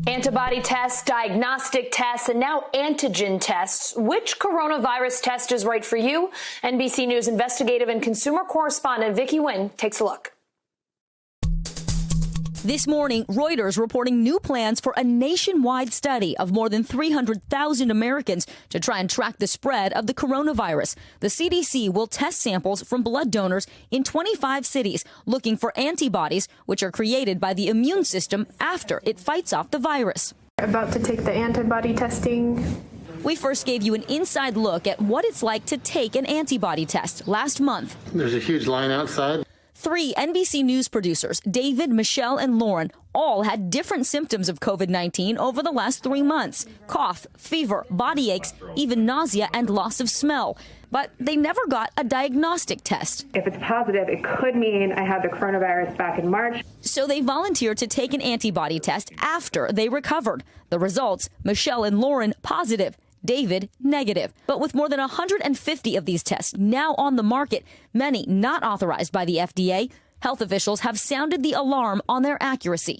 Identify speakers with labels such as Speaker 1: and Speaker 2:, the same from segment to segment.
Speaker 1: Antibody tests, diagnostic tests, and now antigen tests. Which coronavirus test is right for you? NBC News investigative and consumer correspondent Vicky Nguyen takes a look.
Speaker 2: This morning, Reuters reporting new plans for a nationwide study of more than 300,000 Americans to try and track the spread of the coronavirus. The CDC will test samples from blood donors in 25 cities, looking for antibodies, which are created by the immune system after it fights off the virus.
Speaker 3: About to take the antibody testing.
Speaker 2: We first gave you an inside look at what it's like to take an antibody test last month.
Speaker 4: There's a huge line outside.
Speaker 2: 3 NBC News producers, David, Michelle, and Lauren, all had different symptoms of COVID-19 over the last 3 months. Cough, fever, body aches, even nausea and loss of smell. But they never got a diagnostic test.
Speaker 5: If it's positive, it could mean I had the coronavirus back in March.
Speaker 2: So they volunteered to take an antibody test after they recovered. The results, Michelle and Lauren positive, David negative. But with more than 150 of these tests now on the market, many not authorized by the FDA, health officials have sounded the alarm on their accuracy.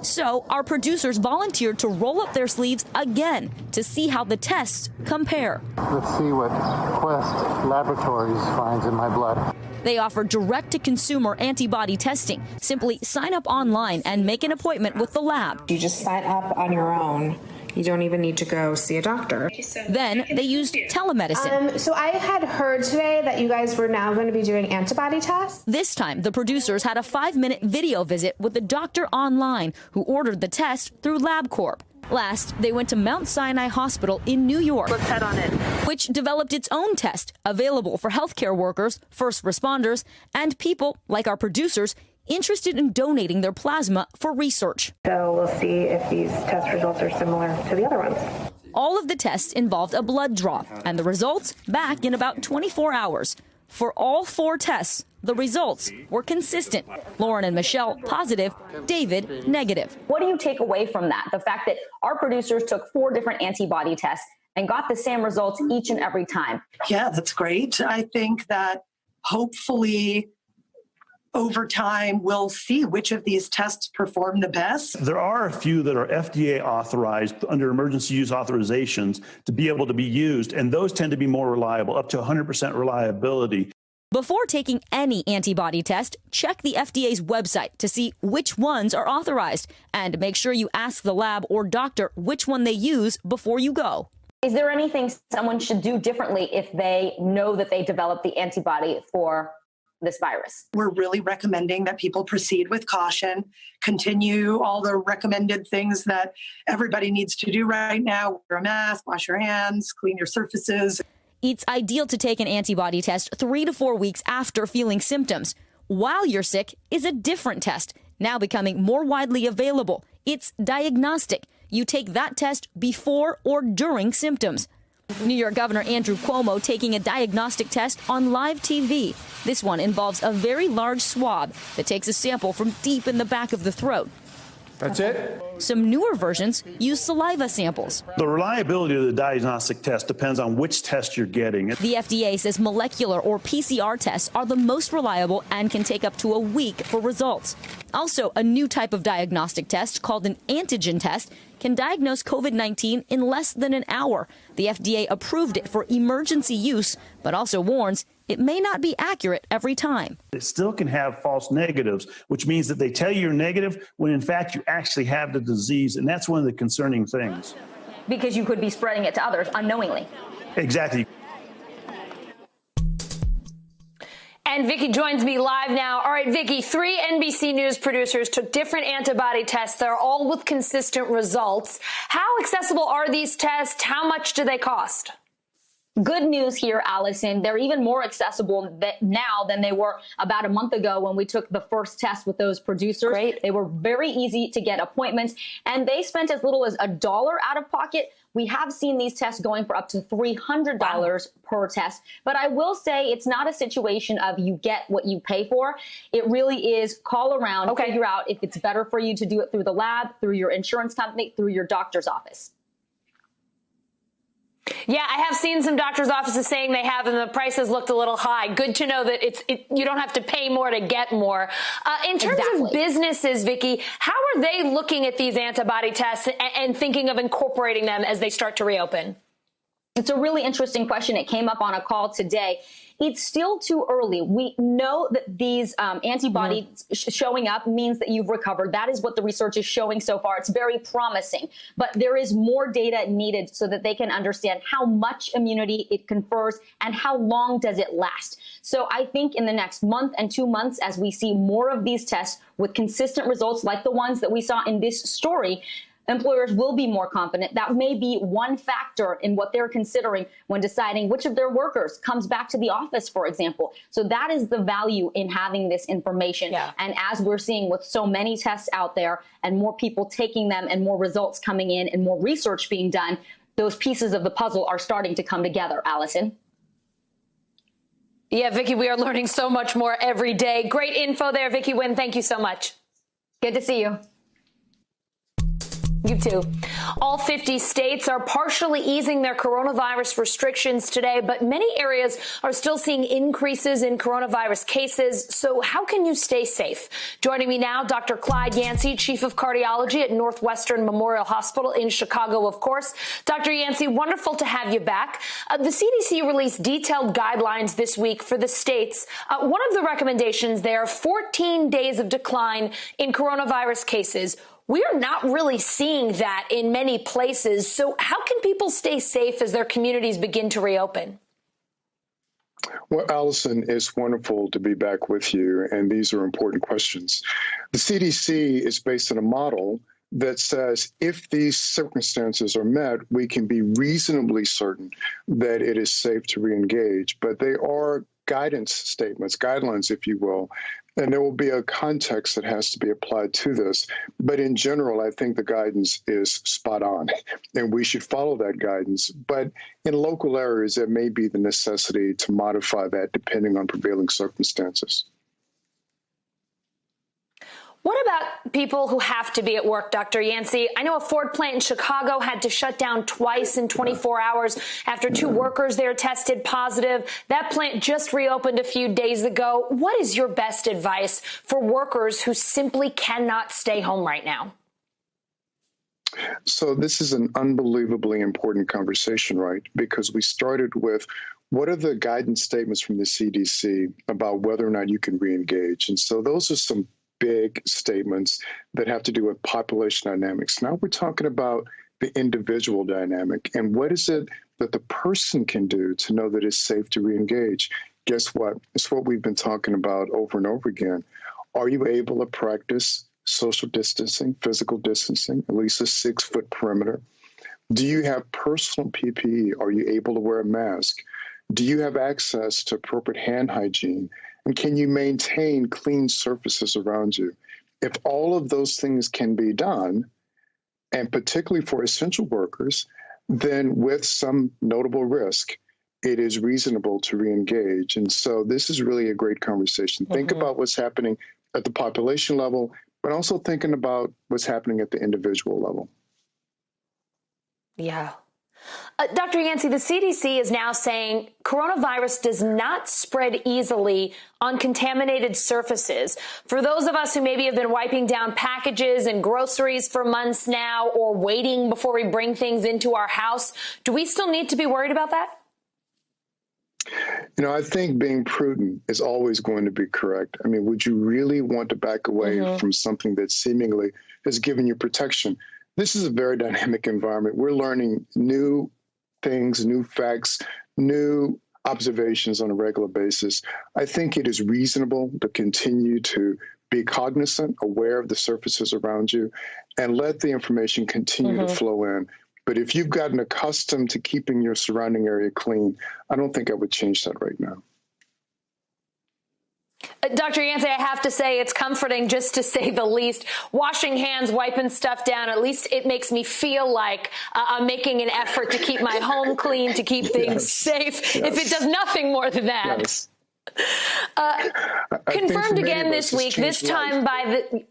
Speaker 2: So our producers volunteered to roll up their sleeves again to see how the tests compare.
Speaker 4: Let's see what Quest Laboratories finds in my blood.
Speaker 2: They offer direct-to-consumer antibody testing. Simply sign up online and make an appointment with the lab.
Speaker 6: You just sign up on your own. You don't even need to go see a doctor.
Speaker 2: Then they used telemedicine.
Speaker 3: So I had heard today that you guys were now going to be doing antibody tests.
Speaker 2: This time, the producers had a 5-minute video visit with the doctor online who ordered the test through LabCorp. Last, they went to Mount Sinai Hospital in New York.
Speaker 1: Let's head on in.
Speaker 2: Which developed its own test available for healthcare workers, first responders, and people like our producers interested in donating their plasma for research.
Speaker 5: So we'll see if these test results are similar to the other ones.
Speaker 2: All of the tests involved a blood draw, and the results back in about 24 hours. For all 4 tests, the results were consistent. Lauren and Michelle positive, David negative.
Speaker 7: What do you take away from that? The fact that our producers took 4 different antibody tests and got the same results each and every time.
Speaker 8: Yeah, that's great. I think that hopefully over time, we'll see which of these tests perform the best.
Speaker 9: There are a few that are FDA authorized under emergency use authorizations to be able to be used, and those tend to be more reliable, up to 100% reliability.
Speaker 2: Before taking any antibody test, check the FDA's website to see which ones are authorized, and make sure you ask the lab or doctor which one they use before you go.
Speaker 7: Is there anything someone should do differently if they know that they developed the antibody for this virus?
Speaker 8: We're really recommending that people proceed with caution, continue all the recommended things that everybody needs to do right now. Wear a mask, wash your hands, clean your surfaces.
Speaker 2: It's ideal to take an antibody test 3 to 4 weeks after feeling symptoms. While you're sick is a different test, now becoming more widely available. It's diagnostic. You take that test before or during symptoms. New York Governor Andrew Cuomo taking a diagnostic test on live TV. This one involves a very large swab that takes a sample from deep in the back of the throat.
Speaker 4: That's it?
Speaker 2: Some newer versions use saliva samples.
Speaker 9: The reliability of the diagnostic test depends on which test you're getting.
Speaker 2: The FDA says molecular or PCR tests are the most reliable and can take up to a week for results. Also, a new type of diagnostic test called an antigen test can diagnose COVID-19 in less than an hour. The FDA approved it for emergency use, but also warns it may not be accurate every time.
Speaker 9: It still can have false negatives, which means that they tell you you're negative when in fact you actually have the disease, and that's one of the concerning things.
Speaker 7: Because you could be spreading it to others unknowingly.
Speaker 9: Exactly.
Speaker 1: And Vicky joins me live now. All right, Vicky, 3 NBC News producers took different antibody tests. They're all with consistent results. How accessible are these tests? How much do they cost?
Speaker 7: Good news here, Allison. They're even more accessible now than they were about a month ago when we took the first test with those producers.
Speaker 1: Great.
Speaker 7: They were very easy to get appointments, and they spent as little as $1 out of pocket. We have seen these tests going for up to $300 per test. But I will say it's not a situation of you get what you pay for. It really is call around, figure out if it's better for you to do it through the lab, through your insurance company, through your doctor's office.
Speaker 1: Yeah, I have seen some doctors' offices saying they have, and the prices looked a little high. Good to know that you don't have to pay more to get more. In terms of businesses, Vicky, how are they looking at these antibody tests and thinking of incorporating them as they start to reopen?
Speaker 7: It's a really interesting question. It came up on a call today. It's still too early. We know that these antibodies showing up means that you've recovered. That is what the research is showing so far. It's very promising. But there is more data needed so that they can understand how much immunity it confers and how long does it last. So I think in the next month and 2 months, as we see more of these tests with consistent results like the ones that we saw in this story, employers will be more confident. That may be one factor in what they're considering when deciding which of their workers comes back to the office, for example. So that is the value in having this information. Yeah. And as we're seeing with so many tests out there and more people taking them and more results coming in and more research being done, those pieces of the puzzle are starting to come together, Allison.
Speaker 1: Yeah, Vicky, we are learning so much more every day. Great info there, Vicky Nguyen. Thank you so much.
Speaker 7: Good to see you.
Speaker 1: You too. All 50 states are partially easing their coronavirus restrictions today, but many areas are still seeing increases in coronavirus cases. So how can you stay safe? Joining me now, Dr. Clyde Yancey, Chief of Cardiology at Northwestern Memorial Hospital in Chicago, of course. Dr. Yancey, wonderful to have you back. The CDC released detailed guidelines this week for the states. One of the recommendations there, 14 days of decline in coronavirus cases. We are not really seeing that in many places. So how can people stay safe as their communities begin to reopen?
Speaker 10: Well, Allison, it's wonderful to be back with you, and these are important questions. The CDC is based on a model that says if these circumstances are met, we can be reasonably certain that it is safe to reengage. But they are guidance statements, guidelines, if you will, and there will be a context that has to be applied to this. But in general, I think the guidance is spot on, and we should follow that guidance. But in local areas, there may be the necessity to modify that depending on prevailing circumstances.
Speaker 1: What about people who have to be at work, Dr. Yancey? I know a Ford plant in Chicago had to shut down twice in 24 hours after 2 workers there tested positive. That plant just reopened a few days ago. What is your best advice for workers who simply cannot stay home right now?
Speaker 10: So this is an unbelievably important conversation, right? Because we started with what are the guidance statements from the CDC about whether or not you can reengage? And so those are some big statements that have to do with population dynamics. Now we're talking about the individual dynamic and what is it that the person can do to know that it's safe to reengage. Guess what? It's what we've been talking about over and over again. Are you able to practice social distancing, physical distancing, at least a 6-foot perimeter? Do you have personal PPE? Are you able to wear a mask? Do you have access to appropriate hand hygiene? And can you maintain clean surfaces around you? If all of those things can be done, and particularly for essential workers, then with some notable risk, it is reasonable to reengage. And so this is really a great conversation. Think about what's happening at the population level, but also thinking about what's happening at the individual level.
Speaker 1: Yeah. Dr. Yancey, the CDC is now saying coronavirus does not spread easily on contaminated surfaces. For those of us who maybe have been wiping down packages and groceries for months now or waiting before we bring things into our house, do we still need to be worried about that?
Speaker 10: You know, I think being prudent is always going to be correct. I mean, would you really want to back away from something that seemingly has given you protection? This is a very dynamic environment. We're learning new things, new facts, new observations on a regular basis. I think it is reasonable to continue to be cognizant, aware of the surfaces around you, and let the information continue to flow in. But if you've gotten accustomed to keeping your surrounding area clean, I don't think I would change that right now.
Speaker 1: Dr. Yancey, I have to say it's comforting, just to say the least. Washing hands, wiping stuff down, at least it makes me feel like I'm making an effort to keep my home clean, to keep things safe, if it does nothing more than that. Confirmed again this week, this time by the...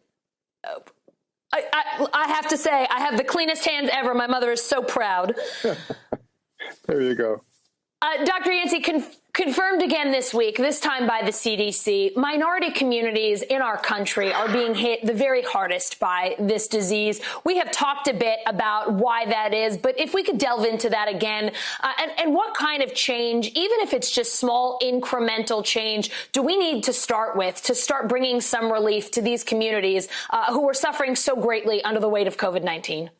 Speaker 1: I have to say, I have the cleanest hands ever. My mother is so proud.
Speaker 10: There you go.
Speaker 1: Dr. Yancey, confirmed again this week, this time by the CDC, minority communities in our country are being hit the very hardest by this disease. We have talked a bit about why that is, but if we could delve into that again, and what kind of change, even if it's just small incremental change, do we need to start with to start bringing some relief to these communities who are suffering so greatly under the weight of COVID-19?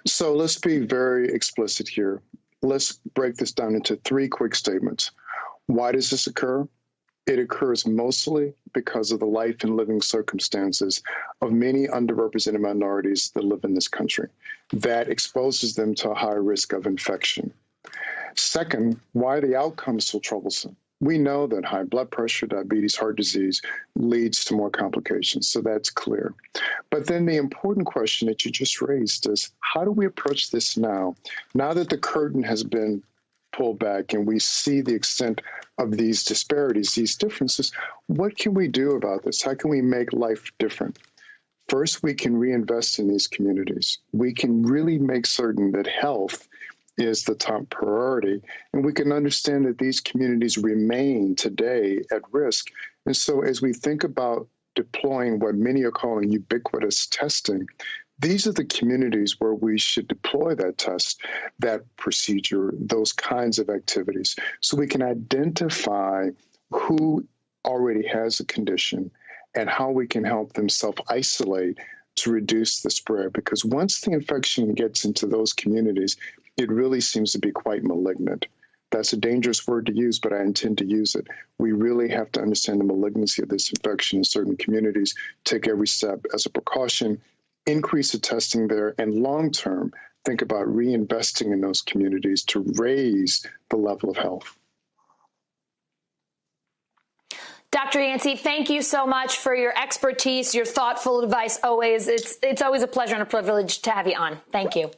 Speaker 10: So let's be very explicit here. Let's break this down into 3 quick statements. Why does this occur? It occurs mostly because of the life and living circumstances of many underrepresented minorities that live in this country. That exposes them to a high risk of infection. Second, why are the outcomes so troublesome? We know that high blood pressure, diabetes, heart disease leads to more complications, so that's clear. But then the important question that you just raised is, how do we approach this now? Now that the curtain has been pulled back and we see the extent of these disparities, these differences, what can we do about this? How can we make life different? First, we can reinvest in these communities. We can really make certain that health is the top priority. And we can understand that these communities remain today at risk. And so as we think about deploying what many are calling ubiquitous testing, these are the communities where we should deploy that test, that procedure, those kinds of activities, so we can identify who already has a condition and how we can help them self-isolate to reduce the spread. Because once the infection gets into those communities, it really seems to be quite malignant. That's a dangerous word to use, but I intend to use it. We really have to understand the malignancy of this infection in certain communities, take every step as a precaution, increase the testing there, and long-term, think about reinvesting in those communities to raise the level of health.
Speaker 1: Dr. Yancey, thank you so much for your expertise, your thoughtful advice always. It's always a pleasure and a privilege to have you on. Thank you.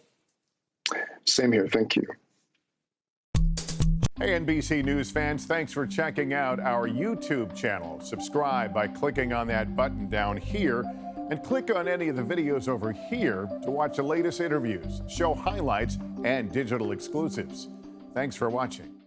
Speaker 10: Same here. Thank you.
Speaker 11: Hey, NBC News fans, thanks for checking out our YouTube channel. Subscribe by clicking on that button down here and click on any of the videos over here to watch the latest interviews, show highlights, and digital exclusives. Thanks for watching.